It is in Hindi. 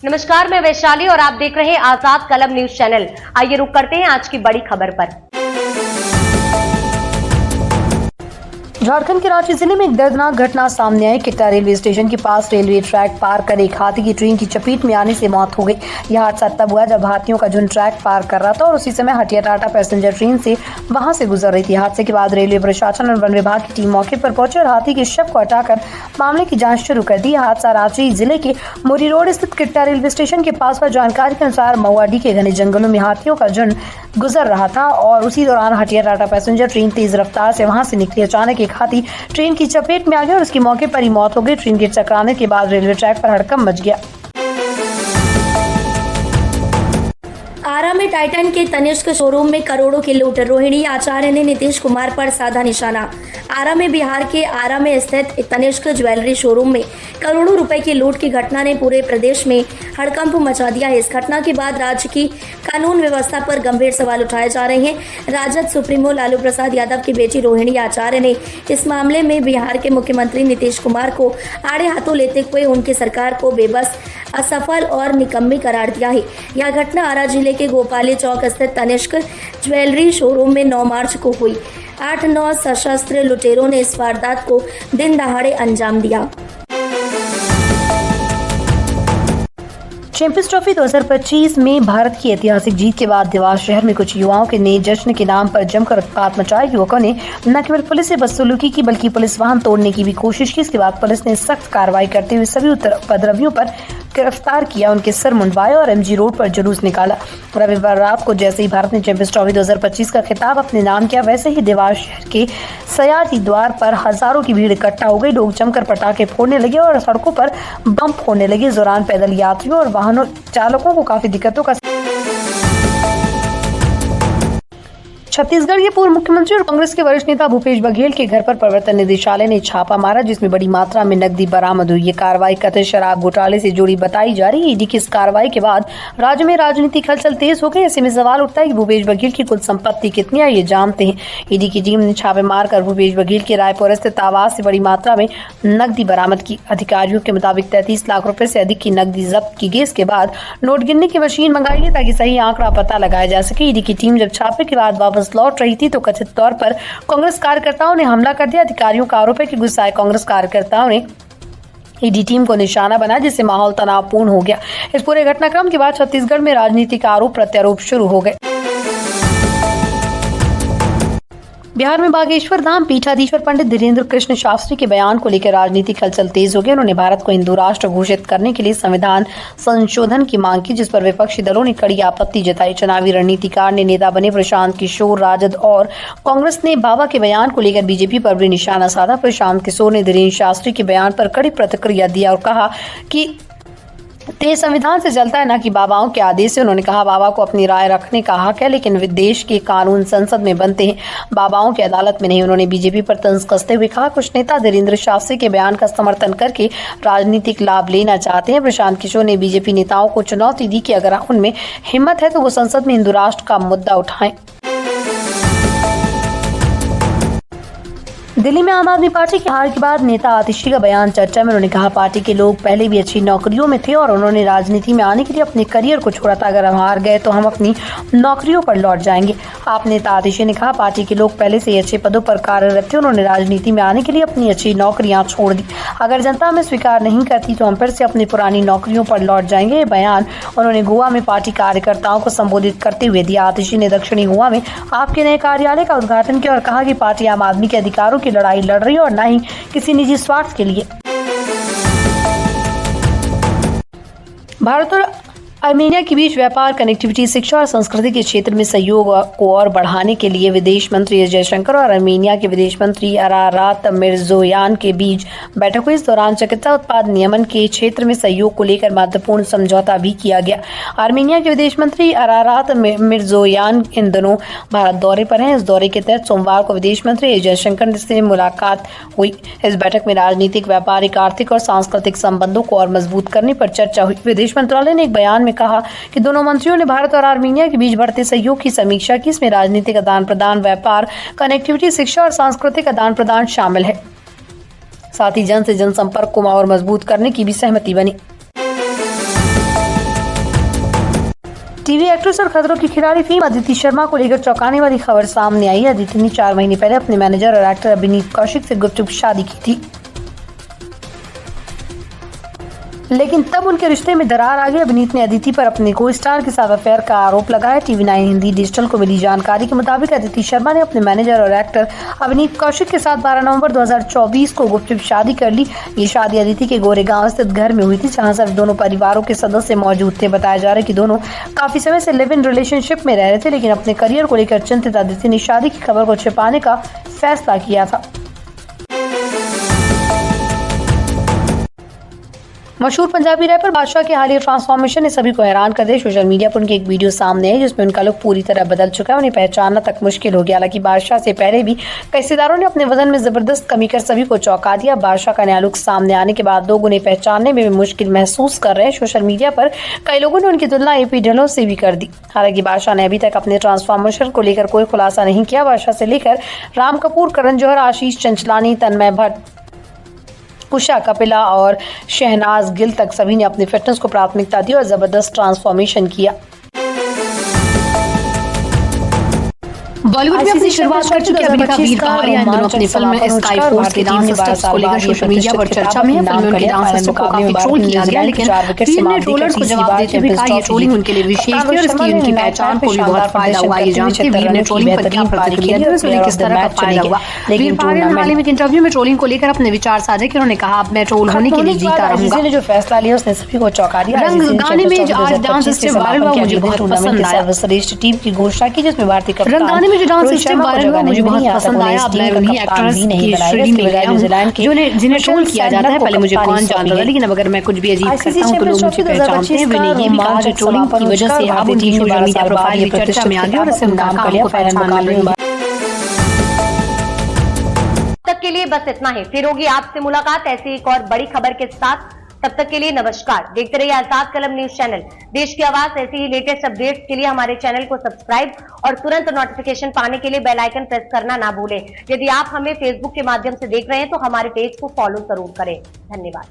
नमस्कार, मैं वैशाली और आप देख रहे हैं आजाद कलम न्यूज चैनल। आइए रुक करते हैं आज की बड़ी खबर पर। झारखंड के रांची जिले में एक दर्दनाक घटना सामने आई। किट्टा रेलवे स्टेशन के पास रेलवे ट्रैक पार कर एक हाथी की ट्रेन की चपेट में आने से मौत हो गई। यह हादसा तब हुआ जब हाथियों का झुंड ट्रैक पार कर रहा था और उसी समय हटिया टाटा पैसेंजर ट्रेन से वहां से गुजर रही थी। हादसे के बाद रेलवे प्रशासन और वन विभाग की टीम मौके पर पहुंची और हाथी के शव को हटाकर मामले की जाँच शुरू कर दी। हादसा रांची जिले के मोरी रोड स्थित किट्टा रेलवे स्टेशन के पास पर जानकारी के अनुसार मऊआडी के घने जंगलों में हाथियों का झुंड गुजर रहा था और उसी दौरान हटिया टाटा पैसेंजर ट्रेन तेज रफ्तार से वहां से निकली। अचानक एक हाथी ट्रेन की चपेट में आ गया और उसकी मौके पर ही मौत हो गई। ट्रेन के टकराने के बाद रेलवे ट्रैक पर हड़कंप मच गया। आरा में टाइटन के तनिष्क शोरूम में करोड़ों की लूट। रोहिणी आचार्य ने नीतीश कुमार पर साधा निशाना। आरा में बिहार के आरा में स्थित तनिष्क ज्वेलरी शोरूम में करोड़ों रुपए की लूट की घटना ने पूरे प्रदेश में हड़कंप मचा दिया है। इस घटना के बाद राज्य की कानून व्यवस्था पर गंभीर सवाल उठाए जा रहे हैं। राजद सुप्रीमो लालू प्रसाद यादव की बेटी रोहिणी आचार्य ने इस मामले में बिहार के मुख्यमंत्री नीतीश कुमार को आड़े हाथों लेते हुए उनकी सरकार को बेबस, असफल और निकम्मी करार दिया है। यह घटना आरा जिले के गोपाली चौक स्थित तनिष्क ज्वेलरी शोरूम में 9 मार्च को हुई। 8-9 सशस्त्र लुटेरों ने इस वारदात को दिन दहाड़े अंजाम दिया। चैंपियंस ट्रॉफी 2025 में भारत की ऐतिहासिक जीत के बाद देवास शहर में कुछ युवाओं के ने जश्न के नाम पर जमकर उत्पात मचाया। युवकों ने न केवल पुलिस से बदसलूकी की बल्कि पुलिस वाहन तोड़ने की भी कोशिश की। इसके बाद पुलिस ने सख्त कार्रवाई करते हुए सभी उपद्रवियों पर गिरफ्तार किया, उनके सर मुंडवाए और एमजी रोड पर जुलूस निकाला। रविवार रात को जैसे ही भारत ने चैंपियंस ट्रॉफी 2025 का खिताब अपने नाम किया, वैसे ही देवास शहर के सयाजी द्वार पर हजारों की भीड़ इकट्ठा हो गई। लोग जमकर पटाखे फोड़ने लगे और सड़कों पर बम फोड़ने लगे। इस दौरान पैदल यात्रियों और वाहनों चालकों को काफी दिक्कतों का छत्तीसगढ़ के पूर्व मुख्यमंत्री और कांग्रेस के वरिष्ठ नेता भूपेश बघेल के घर पर प्रवर्तन निदेशालय ने छापा मारा, जिसमें बड़ी मात्रा में नकदी बरामद हुई। ये कार्रवाई कथित शराब घोटाले से जुड़ी बताई जा रही है। ईडी की इस कार्रवाई के बाद राज्य में राजनीतिक हलचल तेज हो गई। ऐसे में सवाल उठता है कि भूपेश बघेल की कुल संपत्ति कितनी है, ये जानते हैं। ईडी की टीम ने छापे मारकर भूपेश बघेल के रायपुर स्थित आवास से बड़ी मात्रा में नकदी बरामद की। अधिकारियों के मुताबिक 33 लाख रुपए से अधिक की नकदी जब्त की गई। इसके बाद नोट गिनने की मशीन मंगाई गई ताकि सही आंकड़ा पता लगाया जा सके। ईडी की टीम जब छापे के बाद वापस लौट रही थी तो कथित तौर पर कांग्रेस कार्यकर्ताओं ने हमला कर दिया। अधिकारियों का आरोप है कि गुस्साए कांग्रेस कार्यकर्ताओं ने ईडी टीम को निशाना बनाया, जिससे माहौल तनावपूर्ण हो गया। इस पूरे घटनाक्रम के बाद छत्तीसगढ़ में राजनीतिक आरोप प्रत्यारोप शुरू हो गए। बिहार में बागेश्वर धाम पीठाधीश्वर पंडित धीरेन्द्र कृष्ण शास्त्री के बयान को लेकर राजनीतिक हलचल तेज हो गई। उन्होंने भारत को हिंदू राष्ट्र घोषित करने के लिए संविधान संशोधन की मांग की, जिस पर विपक्षी दलों ने कड़ी आपत्ति जताई। चुनावी रणनीतिकार ने नेता बने प्रशांत किशोर, राजद और कांग्रेस ने बाबा के बयान को लेकर बीजेपी पर भी निशाना साधा। प्रशांत किशोर ने धीरेन्द्र शास्त्री के बयान पर कड़ी प्रतिक्रिया दिया और कहा कि देश संविधान से चलता है, न कि बाबाओं के आदेश से। उन्होंने कहा, बाबा को अपनी राय रखने का हक है, लेकिन देश के कानून संसद में बनते हैं, बाबाओं की अदालत में नहीं। उन्होंने बीजेपी पर तंज कसते हुए कहा, कुछ नेता धीरेन्द्र शास्त्री के बयान का समर्थन करके राजनीतिक लाभ लेना चाहते हैं। प्रशांत किशोर ने बीजेपी नेताओं को चुनौती दी कि अगर उनमें हिम्मत है तो वो संसद में हिंदू राष्ट्र का मुद्दा उठाएं। दिल्ली में आम आदमी पार्टी की हार के बाद नेता आतिशी का बयान चर्चा में। उन्होंने कहा, पार्टी के लोग पहले भी अच्छी नौकरियों में थे और उन्होंने राजनीति में आने के लिए अपने करियर को छोड़ा था। अगर हम हार गए तो हम अपनी नौकरियों पर लौट जाएंगे। आप नेता आतिशी ने कहा, पार्टी के लोग पहले से ही अच्छे पदों पर कार्यरत थे, उन्होंने राजनीति में आने के लिए अपनी अच्छी नौकरियां छोड़ दी। अगर जनता हमें स्वीकार नहीं करती तो हम फिर से अपनी पुरानी नौकरियों पर लौट जाएंगे। ये बयान उन्होंने गोवा में पार्टी कार्यकर्ताओं को संबोधित करते हुए दिया। आतिशी ने दक्षिणी गोवा में आपके नए कार्यालय का उद्घाटन किया और कहा कि पार्टी आम आदमी के अधिकारों की लड़ाई लड़ रही है और न ही किसी निजी स्वार्थ के लिए। भारत और आर्मेनिया के बीच व्यापार, कनेक्टिविटी, शिक्षा और संस्कृति के क्षेत्र में सहयोग को और बढ़ाने के लिए विदेश मंत्री एस जयशंकर और आर्मेनिया के विदेश मंत्री अरारात मिर्जोयान के बीच बैठक हुई। इस दौरान चिकित्सा उत्पाद नियमन के क्षेत्र में सहयोग को लेकर महत्वपूर्ण समझौता भी किया गया। आर्मेनिया के विदेश मंत्री अरारात मिर्जोयान इन दिनों भारत दौरे पर हैं। इस दौरे के तहत सोमवार को विदेश मंत्री एस जयशंकर से मुलाकात हुई। इस बैठक में राजनीतिक, व्यापारिक, आर्थिक और सांस्कृतिक संबंधों को और मजबूत करने पर चर्चा हुई। विदेश मंत्रालय ने एक बयान में कहा कि दोनों मंत्रियों ने भारत और आर्मेनिया के बीच बढ़ते सहयोग की समीक्षा की। इसमें राजनीतिक आदान प्रदान, व्यापार, कनेक्टिविटी, शिक्षा और सांस्कृतिक आदान प्रदान शामिल है। साथ ही जन से जन संपर्क को और मजबूत करने की भी सहमति बनी। टीवी एक्ट्रेस और खतरों की खिलाड़ी फिल्म अदिति शर्मा को लेकर चौंकाने वाली खबर सामने आई है। अदिति ने 4 महीने पहले अपने मैनेजर और एक्टर अभिनीत कौशिक से गुपचुप शादी की थी, लेकिन तब उनके रिश्ते में दरार आ गई। अभिनीत ने अदिति पर अपने को स्टार के साथ अफेयर का आरोप लगाया। TV9 हिंदी डिजिटल को मिली जानकारी के मुताबिक अदिति शर्मा ने अपने मैनेजर और एक्टर अभिनीत कौशिक के साथ 12 नवंबर 2024 को गुपचुप शादी कर ली। ये शादी अदिति के गोरेगांव स्थित घर में हुई थी, जहां सिर्फ दोनों परिवारों के सदस्य मौजूद थे। बताया जा रहा है कि दोनों काफी समय से लिव इन रिलेशनशिप में रह रहे थे, लेकिन अपने करियर को लेकर चिंतित अदिति ने शादी की खबर को छिपाने का फैसला किया था। मशहूर पंजाबी रैपर बादशाह के हालिया ट्रांसफॉर्मेशन ने सभी को हैरान कर दिया। सोशल मीडिया पर उनकी एक वीडियो सामने है जिसमें उनका लुक पूरी तरह बदल चुका है। उन्हें पहचानना तक मुश्किल हो गया। हालांकि बादशाह से पहले भी कई सितारों ने अपने वजन में जबरदस्त कमी कर सभी को चौंका दिया। बादशाह का नया लुक सामने आने के बाद लोग उन्हें पहचानने में भी मुश्किल महसूस कर रहे हैं। सोशल मीडिया पर कई लोगों ने उनकी तुलना AP ढिल्लों से भी कर दी। हालांकि बादशाह ने अभी तक अपने ट्रांसफॉर्मेशन को लेकर कोई खुलासा नहीं किया। बादशाह से लेकर राम कपूर, करण जौहर, आशीष चंचलानी, तन्मय भट्ट, उषा कपिला और शहनाज गिल तक सभी ने अपनी फिटनेस को प्राथमिकता दी और जबरदस्त ट्रांसफॉर्मेशन किया। बॉलीवुड में अपनी शुरुआत कर चुके अभिनेता वीर पहाड़िया इन दिनों अपनी फिल्म स्काई फोर्स के डांस स्टेप्स को लेकर सोशल मीडिया पर चर्चा में है। फिल्म में उनके डांस स्टेप को काफी ट्रोल किया गया, लेकिन वीर ने ट्रोलर्स को जवाब देते हुए कहा ये ट्रोलिंग उनके लिए विशेष थी और इसकी उनकी पहचान को भी बहुत फायदा हुआ। ये जानते हैं वीर ने ट्रोलिंग पर क्या प्रतिक्रिया दी और इससे किस तरह का फायदा हुआ। वीर पहाड़िया ने हाल ही में एक इंटरव्यू में ट्रोलिंग को लेकर अपने विचार साझे किए। उन्होंने कहा अब मैं ट्रोल होने के लिए जीता रहूंगा। जिसने जो फैसला लिया उसने सभी को चौंका दिया। रंग गाने में आज डांस स्टेप वायरल हुआ, मुझे बहुत पसंद आया। सर्वश्रेष्ठ टीम की घोषणा की जिसमें भारतीय कप्तान रंग गाने में जो डांस स्टेप वायरल हुआ मुझे बहुत पसंद आया। अब मैं उन्हीं एक्ट्रेस की श्रेणी में गया हूं जिन्हें ट्रोल किया जाता है। पहले मुझे कौन जानता था, लेकिन अब अगर मैं कुछ भी अजीब करता हूं तो लोग मुझे पहचानते हैं। मैंने ये भी कहा कि ट्रोलिंग की वजह से अब उनकी सोशल मीडिया प्रोफाइल भी चर्चा में आ गई और इससे उनका काम को पहचान मिल रही है। तक के लिए बस इतना ही। फिर होगी आपसे मुलाकात ऐसी एक और बड़ी खबर के साथ। तब तक के लिए नमस्कार। देखते रहिए आजाद कलम न्यूज चैनल, देश की आवाज। ऐसी ही लेटेस्ट अपडेट्स के लिए हमारे चैनल को सब्सक्राइब और तुरंत नोटिफिकेशन पाने के लिए बेल आइकन प्रेस करना ना भूलें। यदि आप हमें फेसबुक के माध्यम से देख रहे हैं तो हमारे पेज को फॉलो जरूर करें। धन्यवाद।